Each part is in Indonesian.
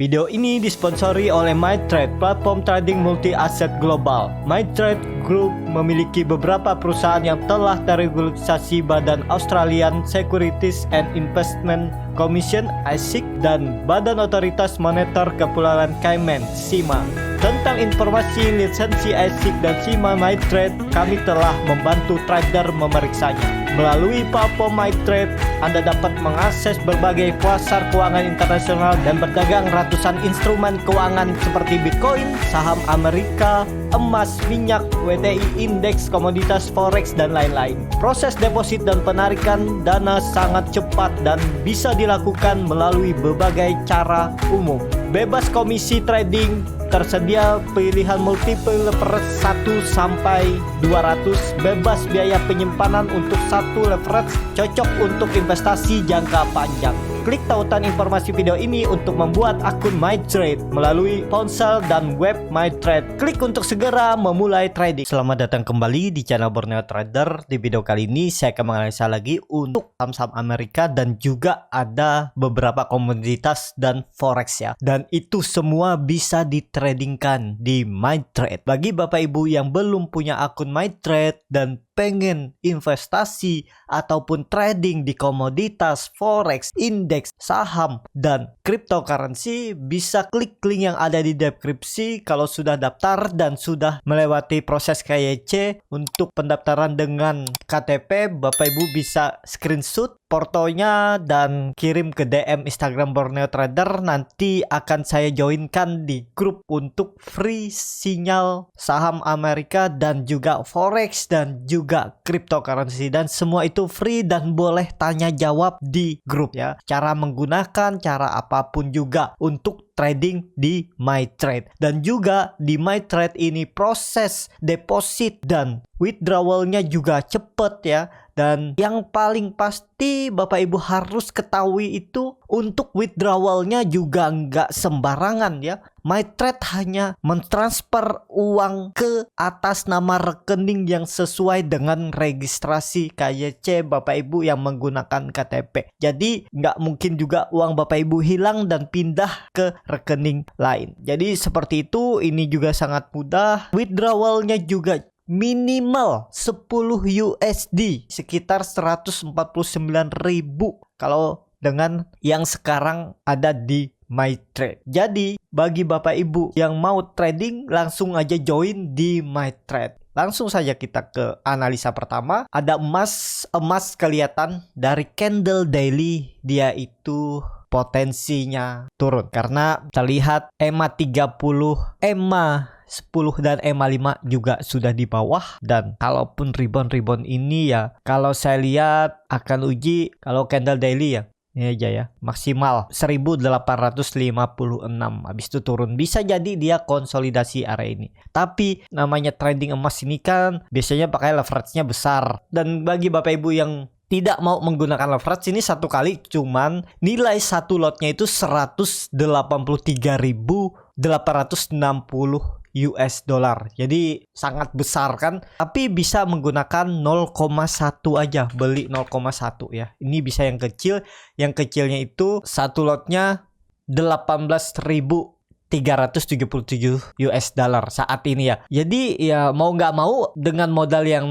Video ini disponsori oleh MyTrade, platform trading multi-aset global. MyTrade Group memiliki beberapa perusahaan yang telah terregulasi Badan Australian Securities and Investment Commission (ASIC) dan Badan Otoritas Moneter Kepulauan Cayman (CIMA). Tentang informasi lisensi ASIC dan CIMA MyTrade, kami telah membantu trader memeriksanya. Melalui platform MyTrade, Anda dapat mengakses berbagai pasar keuangan internasional dan berdagang ratusan instrumen keuangan seperti Bitcoin, saham Amerika, emas, minyak, WTI, indeks, komoditas, forex, dan lain-lain. Proses deposit dan penarikan dana sangat cepat dan bisa dilakukan melalui berbagai cara umum. Bebas komisi trading, tersedia pilihan multiple leverage 1 sampai 200, bebas biaya penyimpanan untuk satu leverage, cocok untuk investasi jangka panjang. Klik tautan informasi video ini untuk membuat akun MyTrade melalui ponsel dan web MyTrade. Klik untuk segera memulai trading. Selamat datang kembali di channel Borneo Trader. Di video kali ini saya akan menganalisa lagi untuk saham-saham Amerika dan juga ada beberapa komoditas dan forex ya. Dan itu semua bisa ditradingkan di MyTrade. Bagi Bapak Ibu yang belum punya akun MyTrade dan pengen investasi ataupun trading di komoditas, forex, indeks, saham, dan cryptocurrency, bisa klik link yang ada di deskripsi. Kalau sudah daftar dan sudah melewati proses KYC untuk pendaftaran dengan KTP, Bapak Ibu bisa screenshot fotonya dan kirim ke DM Instagram Borneo Trader. Nanti akan saya joinkan di grup untuk free sinyal saham Amerika dan juga forex dan juga cryptocurrency, dan semua itu free dan boleh tanya jawab di grup ya. Cara menggunakan cara apapun juga untuk trading di MyTrade. Dan juga di MyTrade ini proses deposit dan withdrawalnya juga cepet ya. Dan yang paling pasti Bapak Ibu harus ketahui itu untuk withdrawalnya juga nggak sembarangan ya. MyTrade hanya mentransfer uang ke atas nama rekening yang sesuai dengan registrasi KYC Bapak Ibu yang menggunakan KTP. Jadi nggak mungkin juga uang Bapak Ibu hilang dan pindah ke rekening lain. Jadi seperti itu, ini juga sangat mudah. Withdrawalnya juga minimal 10 USD, sekitar 149.000 kalau dengan yang sekarang ada di MyTrade. Jadi bagi Bapak Ibu yang mau trading, langsung aja join di MyTrade. Langsung saja kita ke analisa pertama. Ada emas kelihatan dari candle daily, dia itu potensinya turun karena terlihat EMA 30, EMA 10 dan EMA 5 juga sudah di bawah. Dan kalaupun rebound ini ya, kalau saya lihat akan uji kalau candle daily ya, ini aja ya, maksimal 1856, habis itu turun. Bisa jadi dia konsolidasi area ini. Tapi namanya trading emas ini kan biasanya pakai leverage-nya besar. Dan bagi Bapak Ibu yang tidak mau menggunakan leverage, ini satu kali cuman nilai satu lotnya itu 183.860 US dollar. Jadi sangat besar kan. Tapi bisa menggunakan 0,1 aja, beli 0,1 ya. Ini bisa yang kecil. Yang kecilnya itu satu lotnya 18.377 US dollar saat ini ya. Jadi ya mau nggak mau dengan modal yang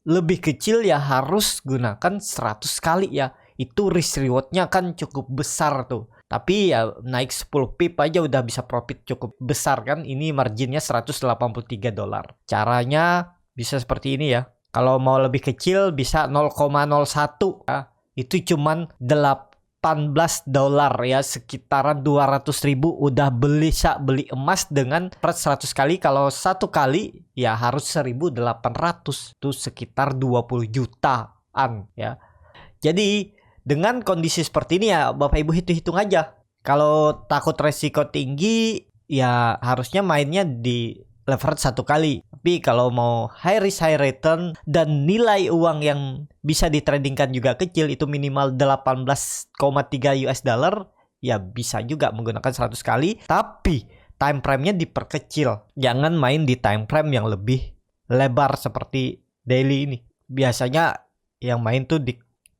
lebih kecil ya harus gunakan 100 kali ya. Itu risk rewardnya kan cukup besar tuh. Tapi ya naik 10 pip aja udah bisa profit cukup besar kan. Ini marginnya 183 dolar. Caranya bisa seperti ini ya. Kalau mau lebih kecil bisa 0,01 ya. Itu cuman 18 dolar ya, sekitaran 200.000 udah bisa beli emas dengan 100 kali. Kalau satu kali ya harus 1.800, itu sekitar 20 jutaan ya. Jadi dengan kondisi seperti ini ya Bapak Ibu hitung aja. Kalau takut resiko tinggi ya harusnya mainnya di leverage satu kali. Tapi kalau mau high risk high return dan nilai uang yang bisa ditradingkan juga kecil, itu minimal 18,3 US dollar, ya bisa juga menggunakan 100 kali. Tapi time frame-nya diperkecil. Jangan main di time frame yang lebih lebar seperti daily ini. Biasanya yang main tuh di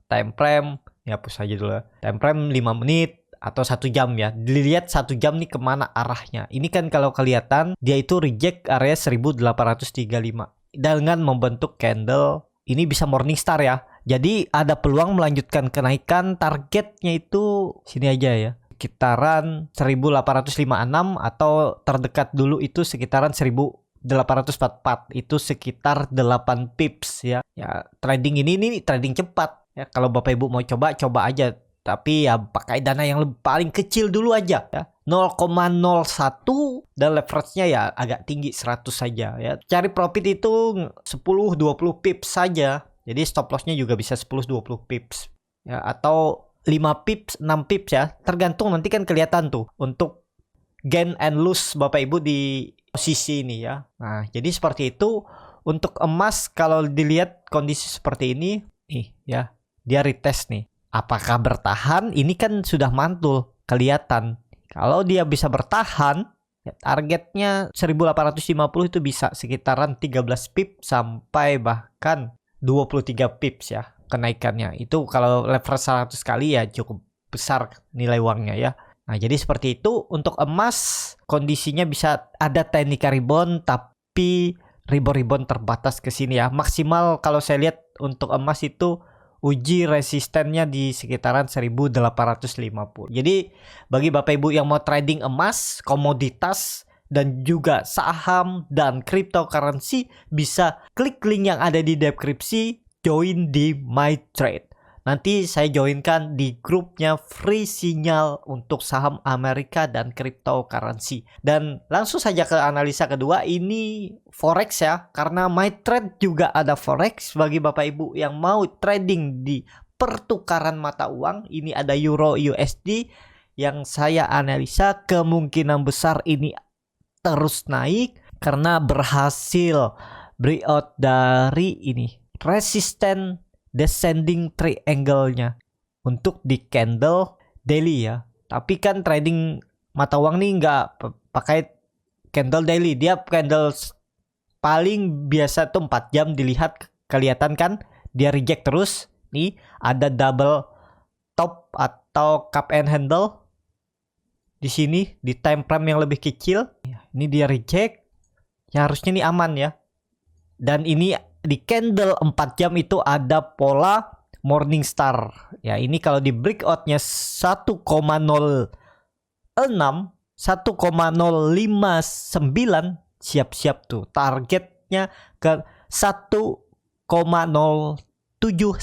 time frame, ya hapus aja dulu ya. Time frame 5 menit atau 1 jam ya. Dilihat 1 jam nih kemana arahnya. Ini kan kalau kelihatan dia itu reject area 1835 dengan membentuk candle. Ini bisa morning star ya. Jadi ada peluang melanjutkan kenaikan. Targetnya itu sini aja ya, sekitaran 1856 atau terdekat dulu itu sekitaran 1844, itu sekitar 8 pips ya. Ya, trading ini trading cepat ya. Kalau Bapak Ibu mau coba aja, tapi ya pakai dana yang paling kecil dulu aja ya. 0,01 dan leverage-nya ya agak tinggi 100 saja ya. Cari profit itu 10-20 pips saja. Jadi stop loss-nya juga bisa 10-20 pips ya, atau 5 pips, 6 pips ya. Tergantung, nanti kan kelihatan tuh untuk gain and lose Bapak Ibu di posisi ini ya. Nah, jadi seperti itu. Untuk emas kalau dilihat kondisi seperti ini nih ya, dia retest nih. Apakah bertahan? Ini kan sudah mantul, kelihatan. Kalau dia bisa bertahan, ya, targetnya 1850 itu bisa sekitaran 13 pip sampai bahkan 23 pips ya kenaikannya. Itu kalau leverage 100 kali ya cukup besar nilai uangnya ya. Nah, jadi seperti itu. Untuk emas kondisinya bisa ada technical rebound, tapi rebound terbatas ke sini ya. Maksimal kalau saya lihat untuk emas itu uji resistennya di sekitaran 1850. Jadi bagi Bapak Ibu yang mau trading emas, komoditas, dan juga saham dan cryptocurrency, bisa klik link yang ada di deskripsi, join di MyTrade. Nanti saya joinkan di grupnya free sinyal untuk saham Amerika dan cryptocurrency. Dan langsung saja ke analisa kedua, ini forex ya. Karena MyTrade juga ada forex bagi Bapak Ibu yang mau trading di pertukaran mata uang. Ini ada Euro USD yang saya analisa kemungkinan besar ini terus naik karena berhasil breakout dari ini resisten descending triangle-nya untuk di candle daily ya. Tapi kan trading mata uang nih nggak pakai candle daily, dia candle paling biasa tuh 4 jam dilihat, kelihatan kan dia reject terus. Nih ada double top atau cup and handle di sini di time frame yang lebih kecil. Ini dia reject. Ya harusnya ini aman ya. Dan ini di candle 4 jam itu ada pola morning star. Ya, ini kalau di breakout-nya 1,06 1,059, siap-siap tuh. Targetnya ke 1,07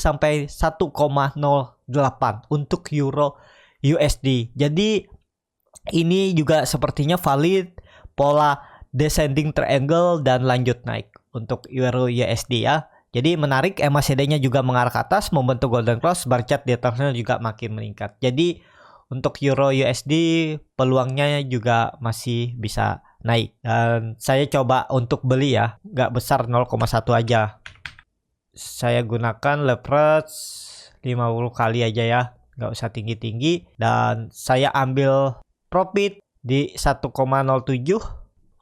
sampai 1,08 untuk Euro USD. Jadi ini juga sepertinya valid pola descending triangle dan lanjut naik untuk Euro USD ya. Jadi menarik, MACD-nya juga mengarah ke atas, membentuk golden cross, bar chart di atasnya juga makin meningkat. Jadi untuk Euro USD peluangnya juga masih bisa naik. Dan saya coba untuk beli ya, nggak besar, 0,1 aja. Saya gunakan leverage 50 kali aja ya, nggak usah tinggi-tinggi. Dan saya ambil profit di 1,07.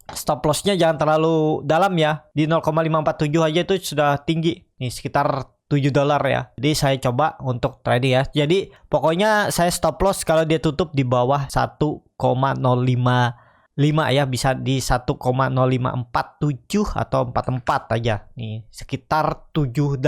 Stop lossnya jangan terlalu dalam ya, di 0,547 aja itu sudah tinggi nih, sekitar $7 ya. Jadi saya coba untuk trading ya. Jadi pokoknya saya stop loss kalau dia tutup di bawah 1,055 ya, bisa di 1,0547 atau 44 aja nih, sekitar $7,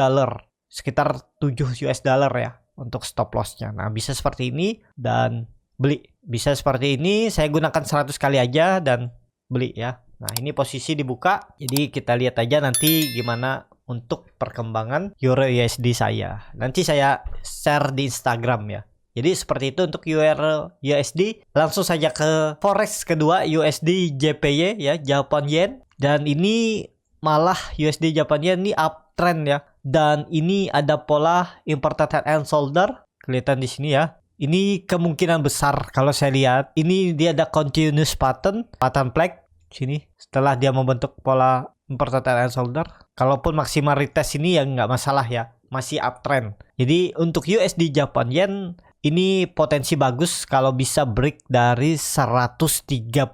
sekitar 7 US dollar ya untuk stop lossnya. Nah, bisa seperti ini dan beli, bisa seperti ini. Saya gunakan 100 kali aja dan beli ya. Nah, ini posisi dibuka. Jadi kita lihat aja nanti gimana untuk perkembangan Euro USD saya. Nanti saya share di Instagram ya. Jadi seperti itu untuk Euro USD. Langsung saja ke forex kedua, USD JPY ya, Japan Yen. Dan ini malah USD Japan Yen ini uptrend ya. Dan ini ada pola imported head and shoulder, kelihatan di sini ya. Ini kemungkinan besar kalau saya lihat ini dia ada continuous pattern flag sini setelah dia membentuk pola imported head and shoulder. Kalaupun maksimal retest ini ya nggak masalah ya, masih uptrend. Jadi untuk USD Japan Yen ini potensi bagus kalau bisa break dari 136,2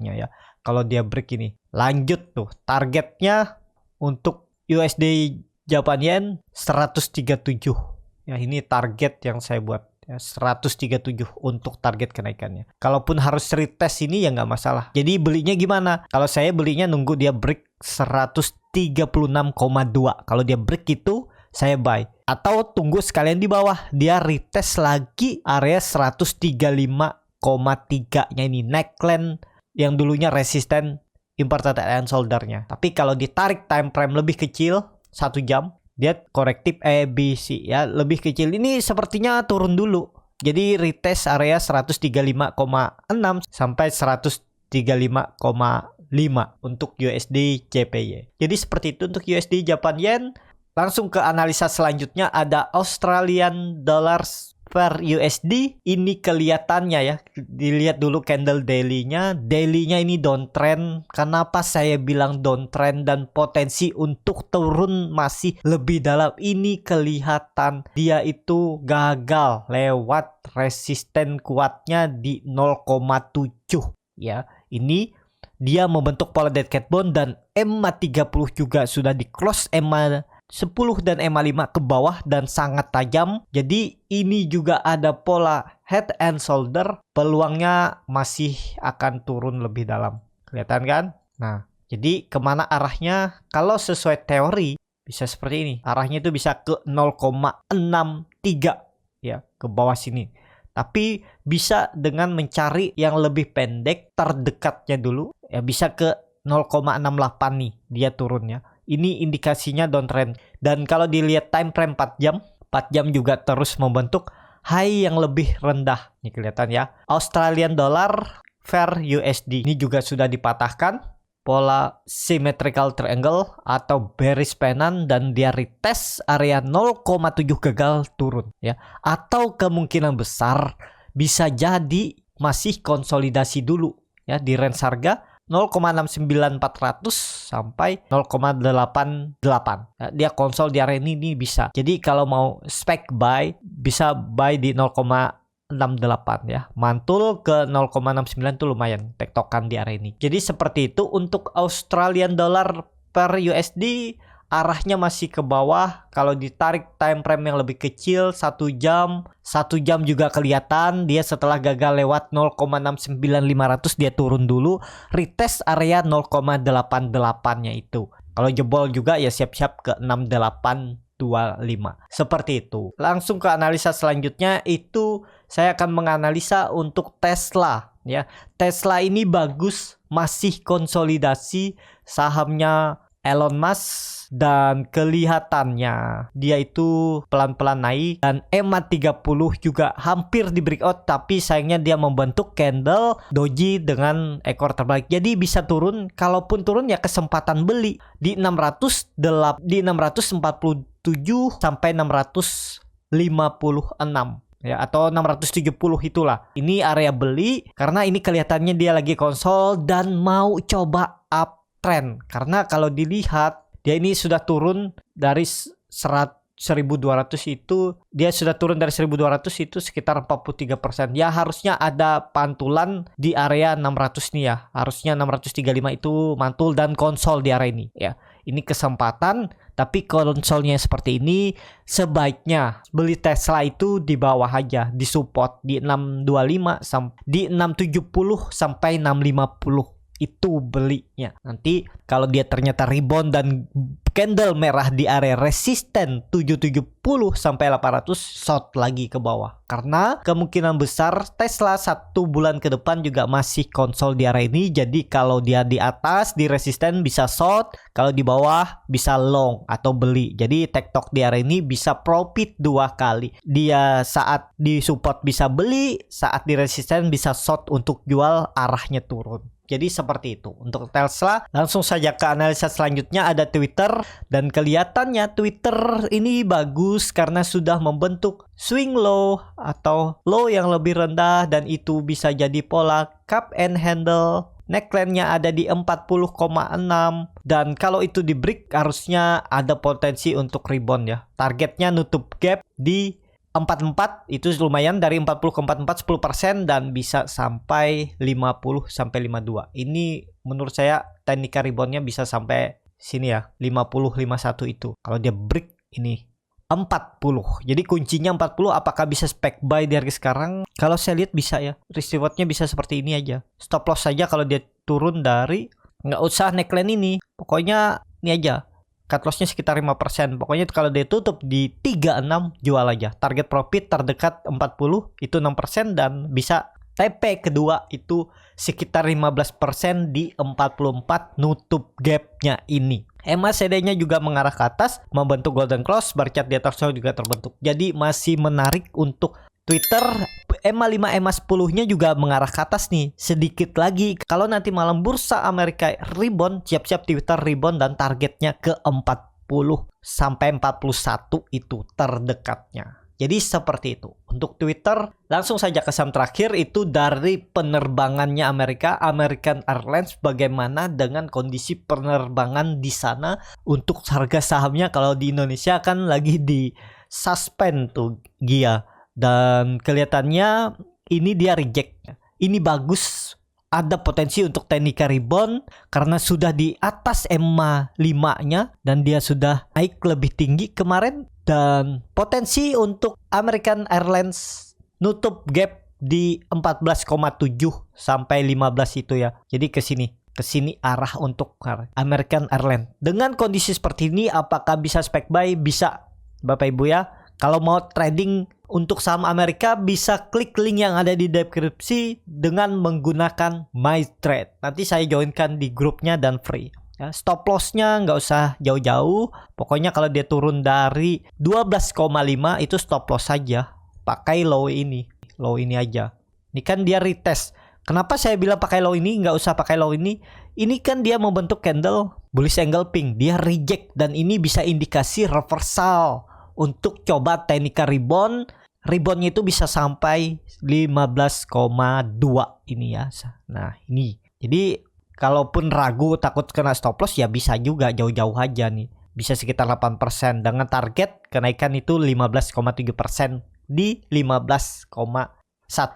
nya ya. Kalau dia break ini lanjut tuh targetnya untuk USD Japan Yen 137. Ya, ini target yang saya buat ya, 137 untuk target kenaikannya. Kalaupun harus retest ini ya nggak masalah. Jadi belinya gimana? Kalau saya belinya nunggu dia break 136,2. Kalau dia break itu saya buy. Atau tunggu sekalian di bawah dia retest lagi area 135,3-nya ini neckline yang dulunya resisten inverted and shoulder-nya. Tapi kalau ditarik time frame lebih kecil 1 jam, dia korektif ABC ya, lebih kecil. Ini sepertinya turun dulu. Jadi retest area 135,6 sampai 135,5 untuk USD JPY. Jadi seperti itu untuk USD Japan Yen. Langsung ke analisa selanjutnya, ada Australian Dollars per USD. Ini kelihatannya ya, dilihat dulu candle daily-nya. Daily-nya ini downtrend. Kenapa saya bilang downtrend dan potensi untuk turun masih lebih dalam? Ini kelihatan dia itu gagal lewat resisten kuatnya di 0,7 ya. Ini dia membentuk pola dead cat bone dan EMA 30 juga sudah di close EMA 10 dan EMA 5 ke bawah dan sangat tajam. Jadi ini juga ada pola head and shoulder. Peluangnya masih akan turun lebih dalam. Kelihatan kan? Nah, jadi kemana arahnya? Kalau sesuai teori bisa seperti ini. Arahnya itu bisa ke 0,63 ya, ke bawah sini. Tapi bisa dengan mencari yang lebih pendek terdekatnya dulu. Ya bisa ke 0,68 nih dia turunnya. Ini indikasinya downtrend. Dan kalau dilihat time frame 4 jam, 4 jam juga terus membentuk high yang lebih rendah. Ini kelihatan ya. Australian dollar per USD. Ini juga sudah dipatahkan pola symmetrical triangle atau bearish pennant dan dia retest area 0,7 gagal turun ya. Atau kemungkinan besar bisa jadi masih konsolidasi dulu ya di range harga 0,69400 sampai 0,88. Ya, dia konsol di area ini bisa. Jadi kalau mau spec buy bisa buy di 0,68 ya. Mantul ke 0,69 itu lumayan tektokan di area ini. Jadi seperti itu untuk Australian dollar per USD. Arahnya masih ke bawah. Kalau ditarik time frame yang lebih kecil 1 jam juga kelihatan dia setelah gagal lewat 0,69500 dia turun dulu, retest area 0,88-nya itu. Kalau jebol juga ya siap-siap ke 6825. Seperti itu. Langsung ke analisa selanjutnya, itu saya akan menganalisa untuk Tesla ya. Tesla ini bagus, masih konsolidasi sahamnya Elon Musk dan kelihatannya dia itu pelan-pelan naik dan EMA 30 juga hampir di breakout, tapi sayangnya dia membentuk candle doji dengan ekor terbalik. Jadi bisa turun, kalaupun turun ya kesempatan beli di 647 sampai 656 ya, atau 670 itulah. Ini area beli karena ini kelihatannya dia lagi konsol dan mau coba up trend. Karena kalau dilihat dia ini sudah turun dari 1200 itu, dia sudah turun dari 1200 itu sekitar 43%. Ya harusnya ada pantulan di area 600 nih ya. Harusnya 635 itu mantul dan konsol di area ini ya. Ini kesempatan, tapi konsolnya seperti ini sebaiknya beli Tesla itu di bawah aja, di support di 625 di 670 sampai 650. Itu belinya. Nanti kalau dia ternyata rebound dan candle merah di area resisten 770 sampai 800, short lagi ke bawah. Karena kemungkinan besar Tesla 1 bulan ke depan juga masih konsol di area ini. Jadi kalau dia di atas di resisten bisa short, kalau di bawah bisa long atau beli. Jadi tektok di area ini bisa profit 2 kali. Dia saat di support bisa beli, saat di resisten bisa short untuk jual arahnya turun. Jadi seperti itu untuk Tesla. Langsung saja ke analisa selanjutnya, ada Twitter. Dan kelihatannya Twitter ini bagus karena sudah membentuk swing low atau low yang lebih rendah, dan itu bisa jadi pola cup and handle. Neckline-nya ada di 40,6 dan kalau itu di break harusnya ada potensi untuk rebound ya. Targetnya nutup gap di 44, itu lumayan, dari 40 ke 44 10% dan bisa sampai 50 sampai 52. Ini menurut saya teknika reboundnya bisa sampai sini ya, 50 51 itu. Kalau dia break ini 40. Jadi kuncinya 40, apakah bisa spec buy di harga sekarang? Kalau saya lihat bisa ya. Risk rewardnya bisa seperti ini aja. Stop loss saja kalau dia turun dari, nggak usah neckline ini. Pokoknya ini aja. Cut lossnya sekitar 5%. Pokoknya kalau dia tutup di 36, jual aja. Target profit terdekat 40 itu 6%, dan bisa TP kedua itu sekitar 15% di 44, nutup gapnya ini. MACD-nya juga mengarah ke atas, membentuk golden cross, bar chart di atasnya juga terbentuk. Jadi masih menarik untuk Twitter. MA5, MA10-nya juga mengarah ke atas nih, sedikit lagi. Kalau nanti malam bursa Amerika rebound, siap-siap Twitter rebound dan targetnya ke 40 sampai 41 itu terdekatnya. Jadi seperti itu. Untuk Twitter, langsung saja ke saham terakhir, itu dari penerbangannya Amerika, American Airlines. Bagaimana dengan kondisi penerbangan di sana untuk harga sahamnya? Kalau di Indonesia kan lagi di suspend tuh GIA. Dan kelihatannya ini dia reject. Ini bagus. Ada potensi untuk teknika rebound karena sudah di atas MA5-nya dan dia sudah naik lebih tinggi kemarin. Dan potensi untuk American Airlines nutup gap di 14,7 sampai 15 itu ya. Jadi ke sini arah untuk American Airlines. Dengan kondisi seperti ini, apakah bisa spec buy? Bisa, Bapak Ibu ya. Kalau mau trading untuk saham Amerika, bisa klik link yang ada di deskripsi dengan menggunakan MyTrade. Nanti saya joinkan di grupnya dan free. Ya, stop lossnya nggak usah jauh-jauh. Pokoknya kalau dia turun dari 12,5 itu stop loss saja. Pakai low ini aja. Ini kan dia retest. Kenapa saya bilang pakai low ini? Nggak usah pakai low ini. Ini kan dia membentuk candle bullish engulfing. Dia reject dan ini bisa indikasi reversal untuk coba teknika rebound. Reboundnya itu bisa sampai 15,2 ini ya. Nah ini. Jadi kalaupun ragu takut kena stop loss ya bisa juga jauh-jauh aja nih. Bisa sekitar 8% dengan target kenaikan itu 15,7% di 15,1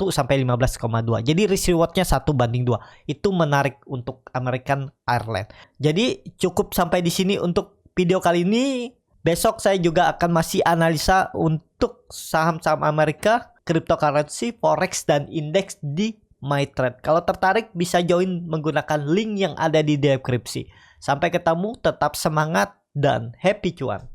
sampai 15,2. Jadi risk rewardnya 1:2. Itu menarik untuk American Airlines. Jadi cukup sampai di sini untuk video kali ini. Besok saya juga akan masih analisa untuk saham-saham Amerika, cryptocurrency, forex, dan indeks di MyTrade. Kalau tertarik bisa join menggunakan link yang ada di deskripsi. Sampai ketemu, tetap semangat dan happy cuan.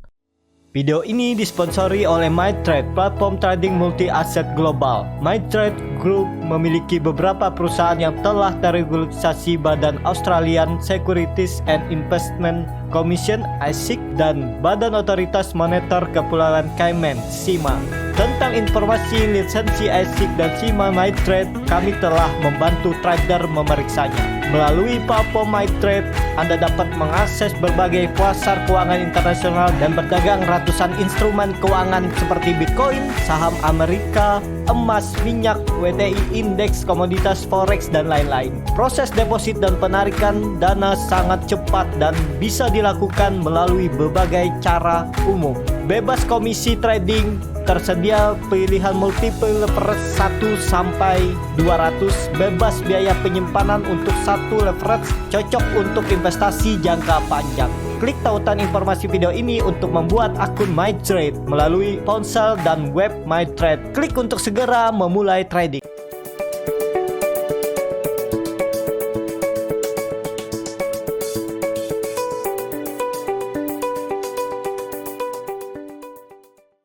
Video ini disponsori oleh MyTrade, platform trading multi-aset global. MyTrade Group memiliki beberapa perusahaan yang telah teregulasi Badan Australian Securities and Investment Commission (ASIC) dan Badan Otoritas Moneter Kepulauan Cayman (SIMA). Tentang informasi lisensi ASIC dan SIMA MyTrade, kami telah membantu trader memeriksanya. Melalui platform MyTrade, Anda dapat mengakses berbagai pasar keuangan internasional dan berdagang ratusan instrumen keuangan seperti Bitcoin, saham Amerika, emas, minyak, WTI, indeks, komoditas, forex, dan lain-lain. Proses deposit dan penarikan dana sangat cepat dan bisa dilakukan melalui berbagai cara umum. Bebas komisi trading, tersedia pilihan multiple leverage 1 sampai 200, bebas biaya penyimpanan untuk satu leverage, cocok untuk investasi jangka panjang. Klik tautan informasi video ini untuk membuat akun MyTrade melalui ponsel dan web MyTrade. Klik untuk segera memulai trading.